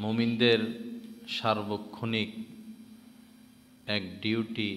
মুমিনদের সার্বক্ষণিক এক ডিউটি,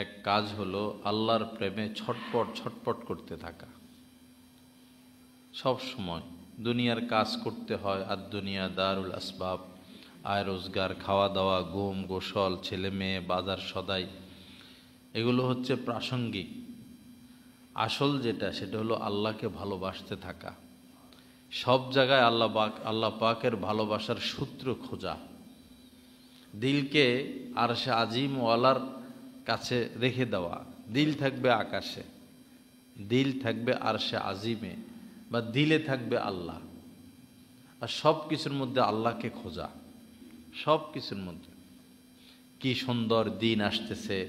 এক কাজ হলো আল্লাহর প্রেমে ছটপট ছটপট করতে থাকা। সব সময় দুনিয়ার কাজ করতে হয়। আর দুনিয়া দারুল আসবাব, আয় রোজগার, খাওয়া দাওয়া, ঘুম, গোসল, ছেলে মেয়ে, বাজার সদাই, এগুলো হচ্ছে প্রাসঙ্গিক। আসল যেটা, সেটা হলো আল্লাহকে ভালোবাসতে থাকা। সব জায়গায় আল্লাহ পাকের ভালোবাসার সূত্র খোঁজা। দিলকে আরশে আজিম ওয়ালার কাছে রেখে দেওয়া। দিল থাকবে আকাশে, দিল থাকবে আরশে আজিমে, বা দিলে থাকবে আল্লাহ। আর সব কিছুর মধ্যে আল্লাহকে খোঁজা, সব কিছুর মধ্যে। কি সুন্দর দিন আসতেছে,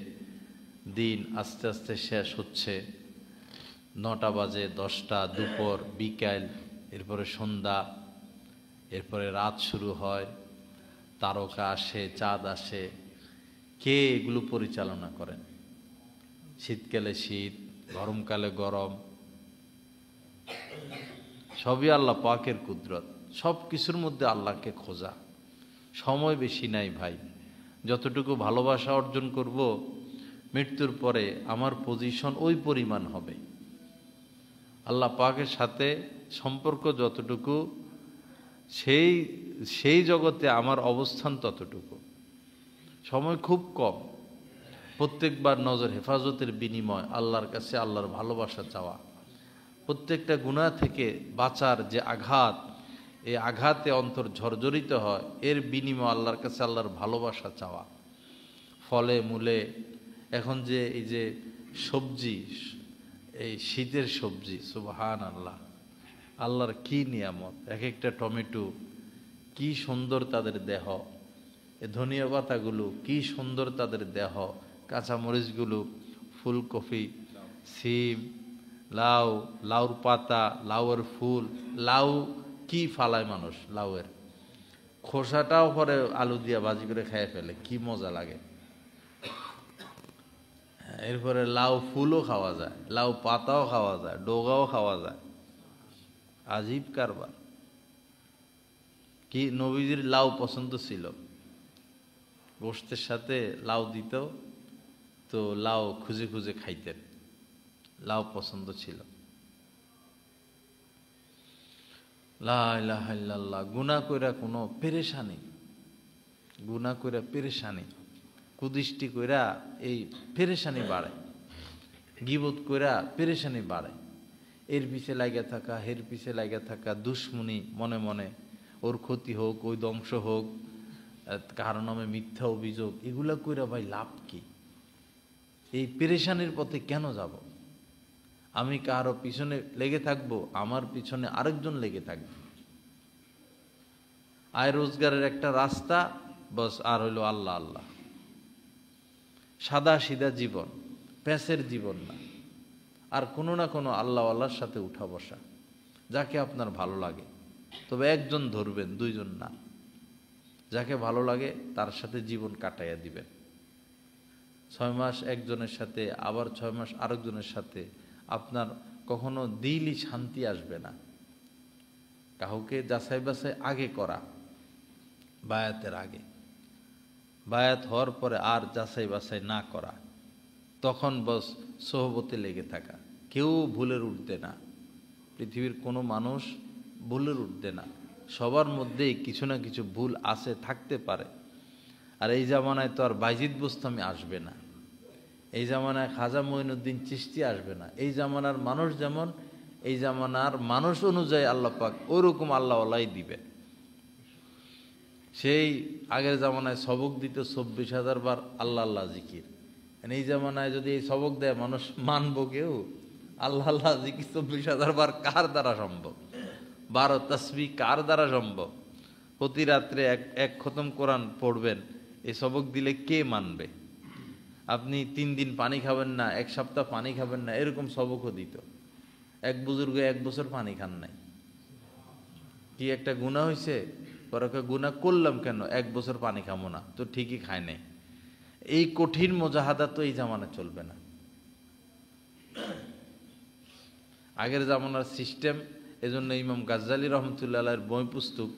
দিন আস্তে আস্তে শেষ হচ্ছে। 9টা বাজে, 10টা, দুপুর, বিকাল, এরপরে সন্ধ্যা, এরপরে রাত শুরু হয়। তারকা আসে, চাঁদ আসে। কে এগুলো পরিচালনা করেন? শীতকালে শীত, গরমকালে গরম, সবই আল্লাহ পাকের কুদরত। সব কিছুর মধ্যে আল্লাহকে খোঁজা। সময় বেশি নাই ভাই। যতটুকু ভালোবাসা অর্জন করব, মৃত্যুর পরে আমার পজিশন ওই পরিমাণ হবে। আল্লাহ পাকের সাথে সম্পর্ক যতটুকু, সেই জগতে আমার অবস্থান ততটুকু। সময় খুব কম। প্রত্যেকবার নজর হেফাজতের বিনিময় আল্লাহর কাছে আল্লাহর ভালোবাসা চাওয়া। প্রত্যেকটা গুনাহ থেকে বাঁচার যে আঘাত, এই আঘাতে অন্তর ঝরঝরিত হয়, এর বিনিময় আল্লাহর কাছে আল্লাহর ভালোবাসা চাওয়া। ফলে মূলে এখন যে এই যে সবজি, এই শীতের সবজি, সুবহান আল্লাহ, আল্লাহর কি নিয়ামত। এক একটা টমেটো কি সুন্দর তাদের দেহ, এ ধনিয়া পাতাগুলো কি সুন্দর তাদের দেহ, কাঁচামরিচগুলো, ফুলকপি, সিম, লাউ, লাউর পাতা, লাউয়ের ফুল। লাউ কি ফালায় মানুষ, লাউয়ের খোসাটাও পরে আলু দিয়া ভাজি করে খেয়ে ফেলে, কি মজা লাগে। এরপরে লাউ ফুলও খাওয়া যায়, লাউ পাতাও খাওয়া যায়, ডোগাও খাওয়া যায়। আজীব কারবার। কি নবীজির লাউ পছন্দ ছিল, গোশতের সাথে লাউ দিত, তো লাউ খুঁজে খুঁজে খাইতেন, লাউ পছন্দ ছিল। লা ইলাহা ইল্লাল্লাহ। গুনাহ কইরা কোনো পেরেশানি, গুনাহ কইরা পেরেশানি, কুদৃষ্টি কইরা এই পেরেশানি বাড়ে, গীবত কইরা পেরেশানি বাড়ে। এর পিছে লাগিয়া থাকা, হের পিছে লাগিয়া থাকা, দুশ্মনী মনে মনে, ওর ক্ষতি হোক, ওই ধ্বংস হোক, কারো নামে মিথ্যা অভিযোগ, এগুলা কইরা ভাই লাভ কি? এই পেরেশানির পথে কেন যাব? আমি কারো পিছনে লেগে থাকবো, আমার পিছনে আরেকজন লেগে থাকবে। আয় রোজগারের একটা রাস্তা, বস, আর হইল আল্লাহ আল্লাহ। সাদা সিধা জীবন, প্যাসের জীবন না। আর কোনো না কোনো আল্লাহ আল্লাহর সাথে উঠা বসা, যাকে আপনার ভালো লাগে। তবে একজন ধরবেন, দুইজন না। যাকে ভালো লাগে তার সাথে জীবন কাটাইয়া দিবেন। 6 মাস একজনের সাথে, আবার 6 মাস আরেকজনের সাথে, আপনার কখনো দিলই শান্তি আসবে না। কাউকে যাচাই বাছাই আগে করা, বায়াতের আগে, বায়াত হওয়ার পরে আর যাচাই বাছাই না করা, তখন বস সোহবতে লেগে থাকা। কেউ ভুলের উঠবে না, পৃথিবীর কোনো মানুষ ভুলের উঠবে না। সবার মধ্যেই কিছু না কিছু ভুল আছে, থাকতে পারে। আর এই জামানায় তো আর বাইজিদ বোস্তামি আসবে না, এই জামানায় খাজা মঈনুদ্দিন চিশতি আসবে না। এই জামানার মানুষ যেমন, এই জামানার মানুষ অনুযায়ী আল্লাহ পাক ওইরকম আল্লাহ ওয়ালাই দিবে। সেই আগের জামানায় সবক দিত 24,000 বার আল্লাহ আল্লাহ জিকির। এই জামানায় যদি এই সবক দেয়, মানুষ মানবো কেউ? আল্লাহ আল্লাহ জিকির 24,000 বার কার দ্বারা সম্ভব? 12 তাসবিহ কার দ্বারা সম্ভব? প্রতি রাত্রে এক খতম কোরআন পড়বেন, এই সবক দিলে কে মানবে? আপনি 3 দিন পানি খাবেন না, 1 সপ্তাহ পানি খাবেন না, এরকম সবকও দিত। এক বুজুর্গ 1 বছর পানি খান নাই। কি একটা গুনাহ হয়েছে? পরে গুনাহ করলাম কেন? 1 বছর পানি খাবো না, তো ঠিকই খায় নাই। এই কঠিন মুজাহাদা তো এই জামানা চলবে না। আগের জামানার সিস্টেম। এজন্য ইমাম গাজ্জালী রহমতুল্লাহ আলাইহির বই পুস্তক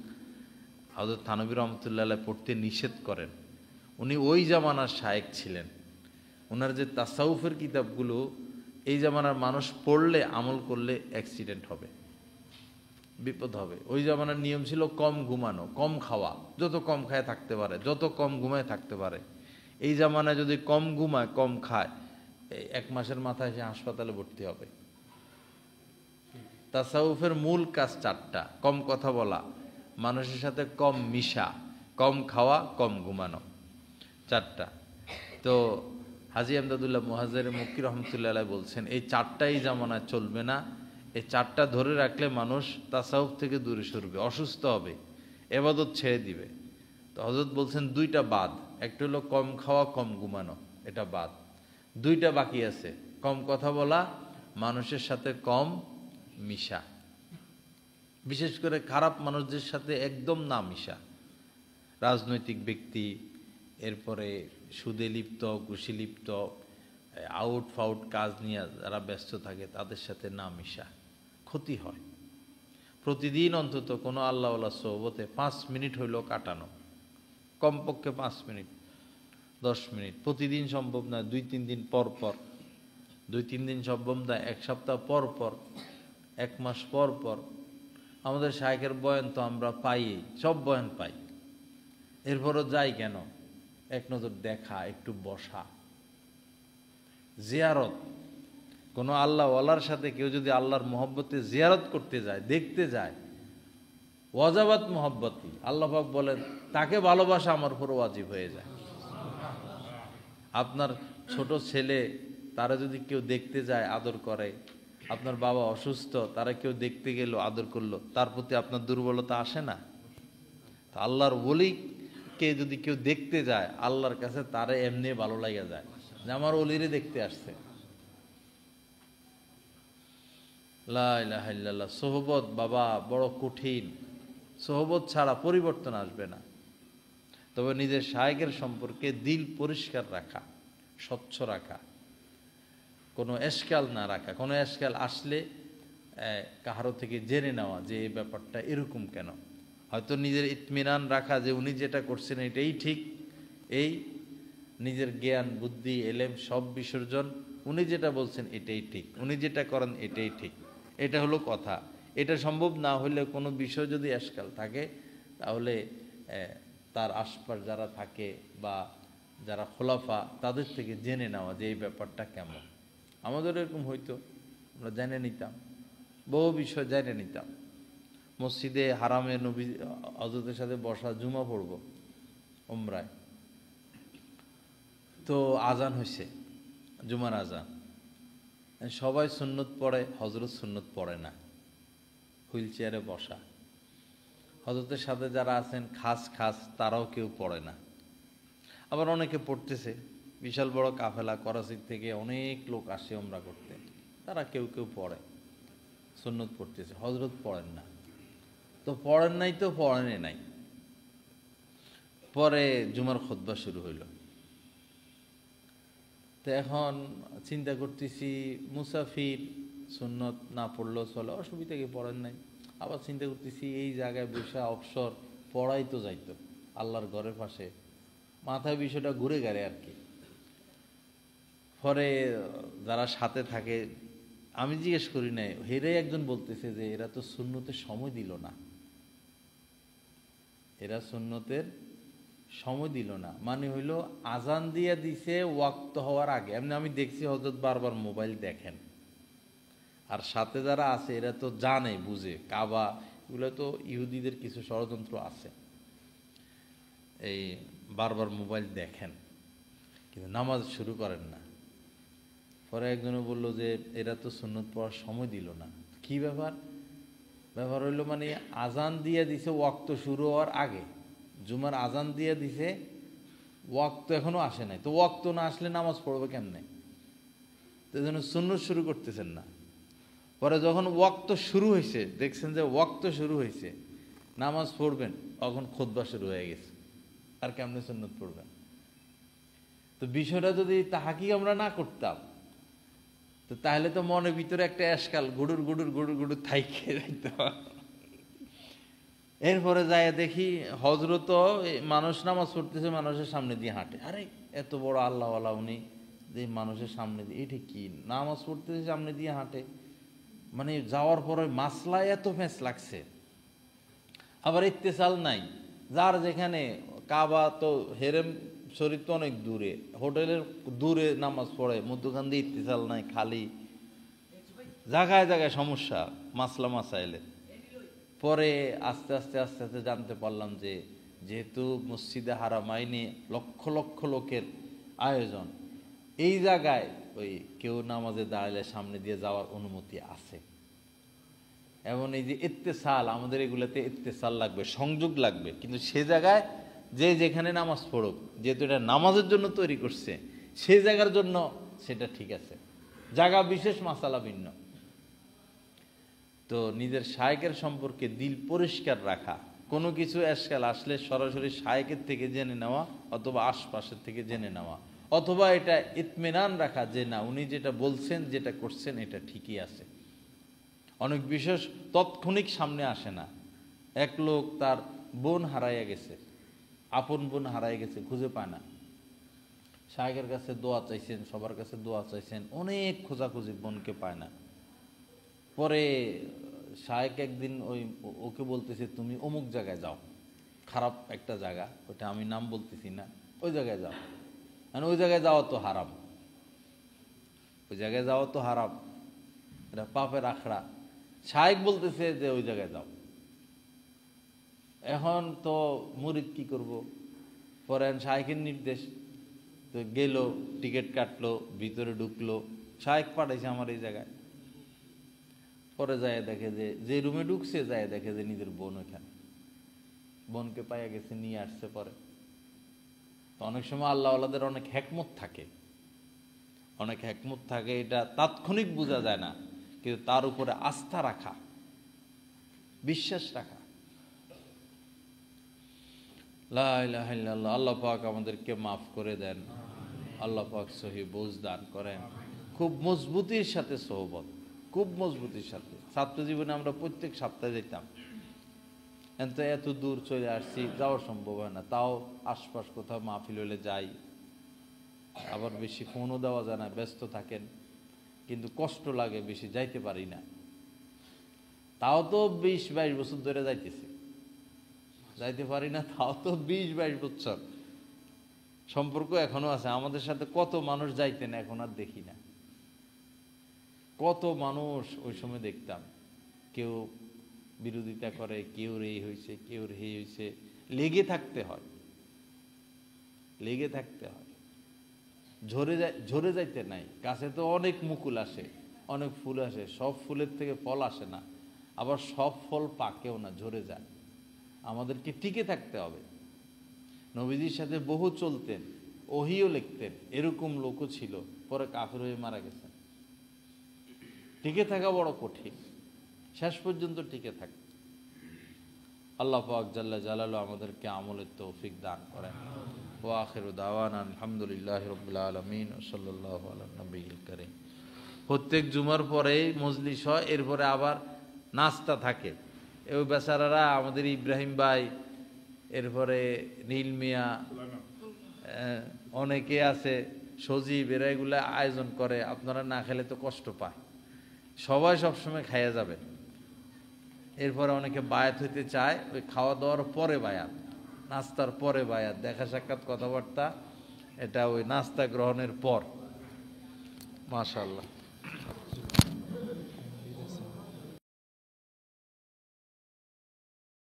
হযরত থানভী রহমতুল্লাহ আলাইহি পড়তে নিষেধ করেন। উনি ওই জামানার শায়েখ ছিলেন। ওনার যে তাসাউফের কিতাবগুলো এই জামানার মানুষ পড়লে আমল করলে অ্যাক্সিডেন্ট হবে, বিপদ হবে। ওই জামানার নিয়ম ছিল কম ঘুমানো, কম খাওয়া, যত কম খায় থাকতে পারে, যত কম ঘুমায় থাকতে পারে। এই জামানায় যদি কম ঘুমায় কম খায়, এই 1 মাসের মাথায় সে হাসপাতালে ভর্তি হবে। তাসাউফের মূল কাজ 4টা: কম কথা বলা, মানুষের সাথে কম মিশা, কম খাওয়া, কম ঘুমানো, 4টা। তো হাজী আমদাদুল্লাহ মুহাজ্জের মক্কি রহমতুল্লাহ আলাইহি বলছেন এই 4টাই জামানায় চলবে না। এই 4টা ধরে রাখলে মানুষ তাসাউফ থেকে দূরে সরবে, অসুস্থ হবে, ইবাদত ছেড়ে দিবে। তো হযরত বলছেন 2টা বাদ, একটা হলো কম খাওয়া কম ঘুমানো, এটা বাদ। 2টা বাকি আছে: কম কথা বলা, মানুষের সাথে কম মিশা, বিশেষ করে খারাপ মানুষদের সাথে একদম না মিশা। রাজনৈতিক ব্যক্তি, এরপরে সুদে লিপ্ত, ঘুষে লিপ্ত, আউট ফাউট কাজ নিয়ে যারা ব্যস্ত থাকে তাদের সাথে না মিশা, ক্ষতি হয়। প্রতিদিন অন্তত কোনো আল্লাহওয়ালা সোহবতে 5 মিনিট হইলেও কাটানো, কমপক্ষে 5 মিনিট, 10 মিনিট। প্রতিদিন সম্ভব না, 2-3 দিন পর পর, 2-3 দিন সম্ভব না, 1 সপ্তাহ পর পর, 1 মাস পর পর। আমাদের শায়েখের বয়ান তো আমরা পাই, সব বয়ান পাই, এরপরও যাই কেন? এক নজর দেখা, একটু বসা, জিয়ারত। কোনো আল্লাহওয়ালার সাথে কেউ যদি আল্লাহর মহব্বতে জিয়ারত করতে যায়, দেখতে যায়, ওয়াজাবাত মহব্বতি, আল্লাহ পাক বলেন তাকে ভালোবাসা আমার উপর ওয়াজিব হয়ে যায়। আপনার ছোট ছেলে, তারা যদি কেউ দেখতে যায়, আদর করে। আপনার বাবা অসুস্থ, তারা কেউ দেখতে গেল, আদর করলো, তার প্রতি আপনার দুর্বলতা আসে না? তো আল্লাহর ওলিকে যদি কেউ দেখতে যায়, আল্লাহর কাছে তারে এমনি ভালো লাগা যায় যে আমার ওলিরে দেখতে আসছে। লা ইলাহা ইল্লাল্লাহ। সোহবত বাবা বড় কঠিন, সোহবত ছাড়া পরিবর্তন আসবে না। তবে নিজের শায়েখের সম্পর্কে দিল পরিষ্কার রাখা, স্বচ্ছ রাখা, কোনো এশকাল না রাখা। কোনো এশকাল আসলে কাহারো থেকে জেনে নেওয়া যে এই ব্যাপারটা এরকম কেন। হয়তো নিজের ইতমিনান রাখা যে উনি যেটা করছেন এটাই ঠিক, এই নিজের জ্ঞান বুদ্ধি এলেম সব বিসর্জন, উনি যেটা বলছেন এটাই ঠিক, উনি যেটা করেন এটাই ঠিক, এটা হলো কথা। এটা সম্ভব না হলে কোনো বিষয় যদি এশকাল থাকে, তাহলে তার আশপাশ যারা থাকে বা যারা খোলাফা, তাদের থেকে জেনে নেওয়া যে এই ব্যাপারটা কেমন। আমাদের এরকম হইতো, আমরা জেনে নিতাম, বহু বিষয় জেনে নিতাম। মসজিদে হারামে নবী হযরতের সাথে বসা, জুমা পড়ব উমরায়, তো আজান হয়েছে, জুমার আজান, সবাই সুন্নত পড়ে, হযরত সুন্নত পড়ে না, হুইল চেয়ারে বসা। হযরতের সাথে যারা আছেন খাস তারাও কেউ পড়ে না। আবার অনেকে পড়তেছে, বিশাল বড় কাফেলা, করাচি থেকে অনেক লোক আসে উমরা করতে, তারা কেউ পড়ে, সুন্নত পড়তেছে, হযরত পড়েন না। তো পড়েন নাই তো পড়েনি নাই। পরে জুমার খুতবা শুরু হইল। তো এখন চিন্তা করতেছি, মুসাফির সুন্নত না পড়লেও চলে, অসুবিধা কি, পড়েন নাই। আবার চিন্তা করতেছি এই জায়গায় বসে অবসর পড়াই তো যাইতো আল্লাহর ঘরের পাশে, মাথায় বিষয়টা ঘুরে গেলে আর কি। পরে যারা সাথে থাকে, আমি জিজ্ঞেস করি নাই, হেরাই একজন বলতেছে যে এরা তো সুন্নতের সময় দিল না, এরা সুন্নতের সময় দিল না। মানে হইল আজান দিয়ে দিছে ওয়াক্ত হওয়ার আগে। এমনি আমি দেখছি হযরত বারবার মোবাইল দেখেন, আর সাথে যারা আছে এরা তো জানে বুঝে, কাবা এগুলো তো ইহুদিদের কিছু ষড়যন্ত্র আছে, এই বারবার মোবাইল দেখেন কিন্তু নামাজ শুরু করেন না। পরে একজনে বলল যে এরা তো সুন্নত পড়ার সময় দিল না। কি ব্যাপার? ব্যাপার হইল মানে আজান দিয়ে দিছে ওয়াক্ত শুরু হওয়ার আগে, জুমার আজান দিয়ে দিছে, ওয়াক্ত এখনো আসে নাই। তো ওয়াক্ত না আসলে নামাজ পড়বে কেমনে? তো এই জন্য সুন্নত শুরু করতেছেন না। পরে যখন ওয়াক্ত শুরু হয়েছে, দেখছেন যে ওয়াক্ত শুরু হয়েছে, নামাজ পড়বেন, তখন খুতবা শুরু হয়ে গেছে, আর কেমনে সুন্নত পড়বেন? তো বিষয়টা যদি তাহাকি আমরা না করতাম, তো তাহলে তো মনের ভিতরে একটা এশকাল গুডুর গুডুর থাইকে যাইত। এরপরে যায় দেখি হজরত মানুষ নামাজ পড়তেছে, মানুষের সামনে দিয়ে হাঁটে। আরে এত বড় আল্লাহওয়ালা উনি যে মানুষের সামনে দিয়ে, এটা কি নামাজ পড়তেছে সামনে দিয়ে হাঁটে? মানে যাওয়ার পরে মাসলায় এত ফেঁস লাগছে। আবার ইত্তেসাল নাই, যার যেখানে কাবা তো হেরেম শরীফ তো অনেক দূরে, হোটেলের দূরে নামাজ পড়ে, মধ্যখান দিয়ে ইত্তেসাল নাই, খালি জায়গায় জায়গায় সমস্যা মাসলা মাসাইলে। পরে আস্তে আস্তে আস্তে আস্তে জানতে পারলাম যে যেহেতু মসজিদে হারামাইনে লক্ষ লক্ষ লোকের আয়োজন, এই জায়গায় ওই কেউ নামাজে দাঁড়ালে সামনে দিয়ে যাওয়ার অনুমতি আছে। এবং এই যে ইত্তেসাল, আমাদের এগুলোতে ইত্তেসাল লাগবে, সংযোগ লাগবে, কিন্তু সে জায়গায় যে যেখানে নামাজ পড়ুক, যেহেতু এটা নামাজের জন্য তৈরি করছে, সেই জায়গার জন্য সেটা ঠিক আছে, জায়গা বিশেষ মাসালা ভিন্ন। তো নিজের শায়েকের সম্পর্কে দিল পরিষ্কার রাখা, কোনো কিছু এশকাল আসলে সরাসরি শায়েকের থেকে জেনে নেওয়া অথবা আশপাশের থেকে জেনে নেওয়া, অথবা এটা ইতমিনান রাখা যে না উনি যেটা বলছেন যেটা করছেন এটা ঠিকই আছে। অনেক বিশেষ তৎক্ষণিক সামনে আসে না। এক লোক তার বোন হারাইয়া গেছে, আপন বোন হারাইয়া গেছে, খুঁজে পায় না, শায়েকের কাছে দোয়া চাইছেন, সবার কাছে দোয়া চাইছেন, অনেক খোঁজাখুঁজি, বোনকে পায় না। পরে শায়েক একদিন ওকে বলতেছে তুমি অমুক জায়গায় যাও, খারাপ একটা জায়গা, ওটা আমি নাম বলতেছি না, ওই জায়গায় যাও। মানে ওই জায়গায় যাওয়া তো হারাম, ওই জায়গায় যাওয়া তো হারাম, এটা পাপের আখড়া। শায়েক বলতেছে যে ওই জায়গায় যাও। এখন তো মুরিদ কি করব? পরে শায়েকের নির্দেশ, তো গেল, টিকিট কাটলো, ভিতরে ঢুকলো, শায়েক পাঠাইছে আমার এই জায়গায়। পরে যায় দেখে যে রুমে ঢুকছে, যায় দেখে যে নিজের বোন ওখানে, বোনকে পাইয়া গেছে, নিয়ে আসছে। পরে তো অনেক সময় আল্লাহওয়ালাদের অনেক হেকমত থাকে, অনেক হেকমত থাকে, এটা তাৎক্ষণিক বোঝা যায় না, কিন্তু তার উপরে আস্থা রাখা, বিশ্বাস রাখা। লা ইলাহা ইল্লাল্লাহ। আল্লাহ পাক আমাদেরকে মাফ করে দেন, আল্লাহ পাক সহি বুঝ দান করেন। খুব মজবুতির সাথে সোহবত, খুব মজবুতির সাথে। ছাত্র জীবনে আমরা প্রত্যেক সপ্তাহে যেতাম, কিন্তু এত দূর চলে আসছি, যাওয়া সম্ভব হয় না। তাও আশপাশ কোথাও মাহফিল হলে যাই, আবার বেশি ফোনও দেওয়া যায় না, ব্যস্ত থাকেন, কিন্তু কষ্ট লাগে, বেশি যাইতে পারি না। তাও তো 20-22 বছর ধরে যাইতেছি, যাইতে পারি না, তাও তো 20-22 বছর সম্পর্ক এখনো আছে। আমাদের সাথে কত মানুষ যাইতেন, এখন আর দেখি না। কত মানুষ ওই সময় দেখতাম, কেউ বিরোধিতা করে, কেউ এই হয়েছে, কেউ এই হয়েছে, লেগে থাকতে হয়, লেগে থাকতে হয়, ঝরে যাইতে নাই। গাছে তো অনেক মুকুল আসে, অনেক ফুল আসে, সব ফুলের থেকে ফল আসে না, আবার সব ফল পাকেও না, ঝরে যায়। আমাদেরকে টিকে থাকতে হবে। নবীজির সাথে বহু চলতেন, ওহিও লিখতেন, এরকম লোকও ছিল, পরে কাফের হয়ে মারা গেছেন। টিকে থাকা বড় কঠিন, শেষ পর্যন্ত টিকে থাক। আল্লাহ পাক জাল্লা জালালু আমাদেরকে আমলের তৌফিক দান করেন। ওয়া আখিরু দাওয়ানা আলহামদুলিল্লাহি রাব্বিল আলামিন ওয়া সাল্লাল্লাহু আলা নবিয়িল কারীম। প্রত্যেক জুমার পরে মজলিস হয়, এরপরে আবার নাস্তা থাকে। এই বেচারারা আমাদের ইব্রাহিম ভাই, এরপরে নীল মিয়া, অনেকে আছে, সজীব, এরা এগুলা আয়োজন করে। আপনারা না খেলে তো কষ্ট পায়, সবাই সবসময় খাইয়া যাবেন। এরপরে অনেকে বায়াত হইতে চায়, ওই খাওয়া দাওয়ার পরে বায়াত, নাস্তার পরে বায়াত, দেখা সাক্ষাৎ কথাবার্তা, এটা ওই নাস্তা গ্রহণের পর। মাশাআল্লাহ।